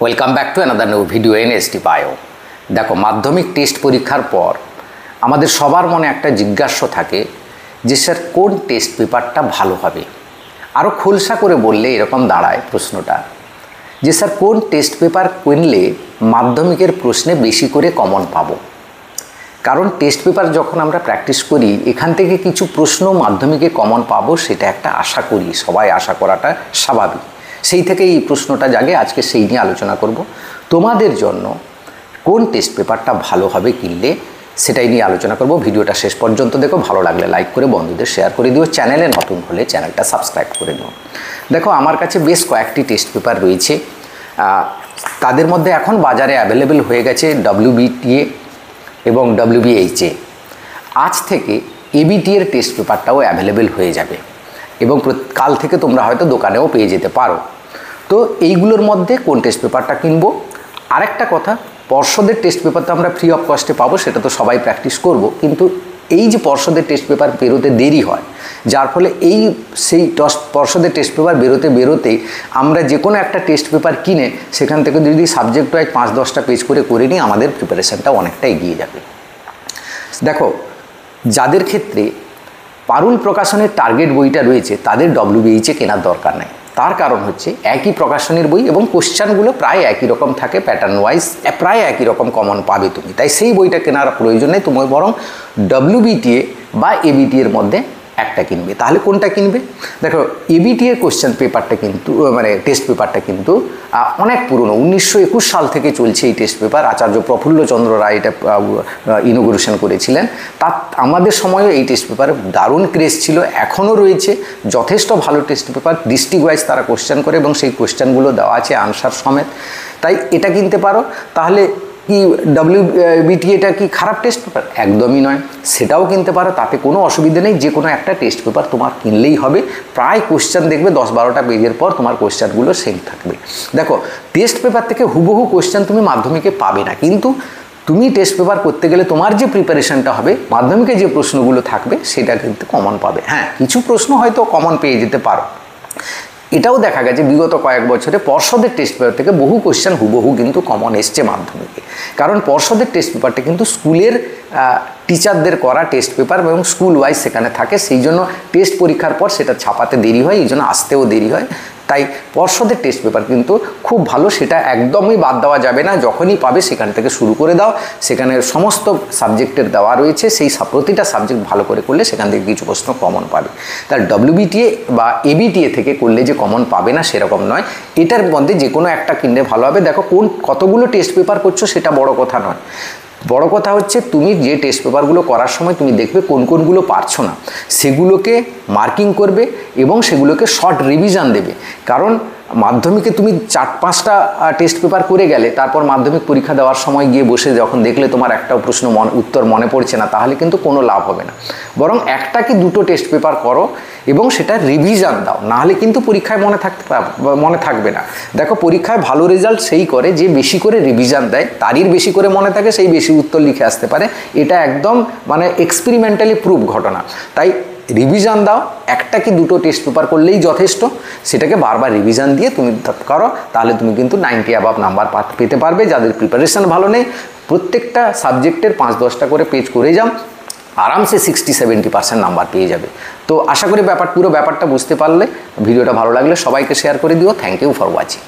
Welcome back to another new video in ST bio. দেখো, মাধ্যমিক test পরীক্ষার পর আমাদের সবার মনে একটা জিজ্ঞাসা থাকে যে স্যার কোন টেস্ট পেপারটা ভালো হবে। আরও খোলসা করে বললে এরকম দাঁড়ায় প্রশ্নটা যে স্যার কোন টেস্ট পেপার কিনলে মাধ্যমিকের প্রশ্নে বেশি করে কমন পাবো। কারণ টেস্ট পেপার যখন আমরা প্র্যাকটিস করি এখান থেকে কিছু প্রশ্ন মাধ্যমিকে কমন পাবো, সেটা একটা আশা করি, সবাই আশা করাটা স্বাভাবিক। সেই থেকে এই প্রশ্নটা জাগে, আজকে সেই নিয়ে আলোচনা করব। তোমাদের জন্য কোন টেস্ট পেপারটা ভালো হবে কিনলে সেটাই নিয়ে আলোচনা করব। ভিডিওটা শেষ পর্যন্ত দেখো, ভালো লাগলে লাইক করে বন্ধুদের শেয়ার করে দিও, চ্যানেলে নতুন হলে চ্যানেলটা সাবস্ক্রাইব করে নিও। দেখো, আমার কাছে বেশ কয়েকটি টেস্ট পেপার রয়েছে, তাদের মধ্যে এখন বাজারে অ্যাভেলেবেল হয়ে গেছে WBTA এবং WBHA। আজ থেকে ABT এর টেস্ট পেপারটাও অ্যাভেলেবেল হয়ে যাবে এবং কাল থেকে তোমরা হয়তো দোকানেও পেয়ে যেতে পারো। তো এইগুলোর মধ্যে কোন টেস্ট পেপারটা কিনবো। আরেকটা কথা, পর্ষদের টেস্ট পেপার তো আমরা ফ্রি অফ কস্টে পাবো, সেটা তো সবাই প্র্যাকটিস করব, কিন্তু এই যে পর্ষদের টেস্ট পেপার বেরোতে দেরি হয়, যার ফলে সেই পর্ষদের টেস্ট পেপার বেরোতেই আমরা যে কোনো একটা টেস্ট পেপার কিনে সেখান থেকে যদি সাবজেক্ট ওয়াইজ 5-10টা পেজ করে নিই, আমাদের প্রিপারেশানটা অনেকটা এগিয়ে যাবে। দেখো, যাদের ক্ষেত্রে পারুল প্রকাশনের টার্গেট বইটা রয়েছে তাদের WBHA কেনার দরকার নেই। তার কারণ হচ্ছে একই প্রকাশনের বই এবং কোশ্চেনগুলো প্রায় একই রকম থাকে, প্যাটার্ন ওয়াইজ প্রায় একই রকম কমন পাবে তুমি, তাই সেই বইটা কেনার প্রয়োজন নেই। তুমি বরং WBTA বা ABT এর মধ্যে একটা কিনবে। তাহলে কোনটা কিনবে? দেখো, ABT এর কোশ্চেন পেপারটা কিন্তু টেস্ট পেপারটা কিন্তু অনেক পুরনো, 1921 সাল থেকে চলছে এই টেস্ট পেপার। আচার্য প্রফুল্লচন্দ্র রায় এটা ইনোগ্রেশন করেছিলেন। আমাদের সময়ও এই টেস্ট পেপারে দারুণ ক্রেজ ছিল, এখনও রয়েছে। যথেষ্ট ভালো টেস্ট পেপার, ডিস্ট্রিক্ট ওয়াইজ তারা কোশ্চেন করে এবং সেই কোশ্চেনগুলো দেওয়া আছে আনসার সমেত, তাই এটা কিনতে পারো। তাহলে কি WBTA কি খারাপ টেস্ট পেপার? একদমই নয়, সেটাও কিনতে পারো, তাতে কোনো অসুবিধা নেই। যে কোনো একটা টেস্ট পেপার তোমার কিনলেই হবে। প্রায় কোশ্চেন দেখবে 10-12টা পেজের পর তোমার কোশ্চেনগুলো সেম থাকবে। দেখো, টেস্ট পেপার থেকে হুবহু কোশ্চেন তুমি মাধ্যমিকে পাবে না, কিন্তু তুমি টেস্ট পেপার করতে গেলে তোমার যে প্রিপারেশনটা হবে, মাধ্যমিকে যে প্রশ্নগুলো থাকবে সেটা কিন্তু কমন পাবে। হ্যাঁ, কিছু প্রশ্ন হয়তো কমন পেয়ে যেতে পারো। এটাও দেখা গেছে বিগত কয়েক বছরে পর্ষদের টেস্ট পেপার থেকে বহু কোশ্চেন হুবহু কিন্তু কমন এসছে মাধ্যমিকে। কারণ পর্ষদের টেস্ট পেপারটা কিন্তু স্কুলের টিচারদের করা টেস্ট পেপার এবং স্কুল ওয়াইজ সেখানে থাকে, সেই জন্য টেস্ট পরীক্ষার পর সেটা ছাপাতে দেরি হয়, এই জন্য আসতেও দেরি হয়। তাই পর্ষদের টেস্ট পেপার কিন্তু খুব ভালো, সেটা একদমই বাদ দেওয়া যাবে না। যখনই পাবে সেখান থেকে শুরু করে দাও, সেখানে সমস্ত সাবজেক্টের দেওয়া রয়েছে, সেই প্রতিটা সাবজেক্ট ভালো করে করলে সেখান থেকে কিছু প্রশ্ন কমন পাবে। তার WBTA বা ABTA থেকে করলে যে কমন পাবে না সেরকম নয়, এটার মধ্যে যে কোনো একটা কিনলে ভালো হবে। দেখো, কতগুলো টেস্ট পেপার করছো সেটা বড় কথা নয়, বড় কথা হচ্ছে তুমি যে টেস্ট পেপারগুলো করার সময় তুমি দেখবে কোনগুলো পারছো না, সেগুলোকে মার্কিং করবে এবং সেগুলোকে শর্ট রিভিশন দেবে। কারণ মাধ্যমিকে তুমি 4-5টা টেস্ট পেপার করে গেলে, তারপর মাধ্যমিক পরীক্ষা দেওয়ার সময় গিয়ে বসে যখন দেখলে তোমার একটাও প্রশ্ন উত্তর মনে পড়ছে না, তাহলে কিন্তু কোনো লাভ হবে না। বরং একটা কি দুটো টেস্ট পেপার করো এবং সেটা রিভিশন দাও, নাহলে কিন্তু পরীক্ষায় মনে থাকবে না। দেখো, পরীক্ষায় ভালো রেজাল্ট সেই করে যে বেশি করে রিভিশন দেয়, তারই বেশি করে মনে থাকে, সেই বেশি উত্তর লিখে আসতে পারে। এটা একদম এক্সপেরিমেন্টালি প্রুভ ঘটনা। তাই রিভিশন দাও, একটা কি দুটো টেস্ট পেপার করলেই যথেষ্ট। সেটাকে বারবার রিভিশন দিয়ে তুমি করো, তাহলে তুমি কিন্তু 90 অ্যাবাভ নাম্বার পেতে পারবে। যাদের প্রিপারেশন ভালো নেই, প্রত্যেকটা সাবজেক্টের 5-10টা করে পেজ করে যাও, আরামসে 60-70% নাম্বার পেয়ে যাবে। তো আশা করি পুরো ব্যাপারটা বুঝতে পারলে। ভিডিওটা ভালো লাগলে সবাইকে শেয়ার করে দিও। Thank you for watching.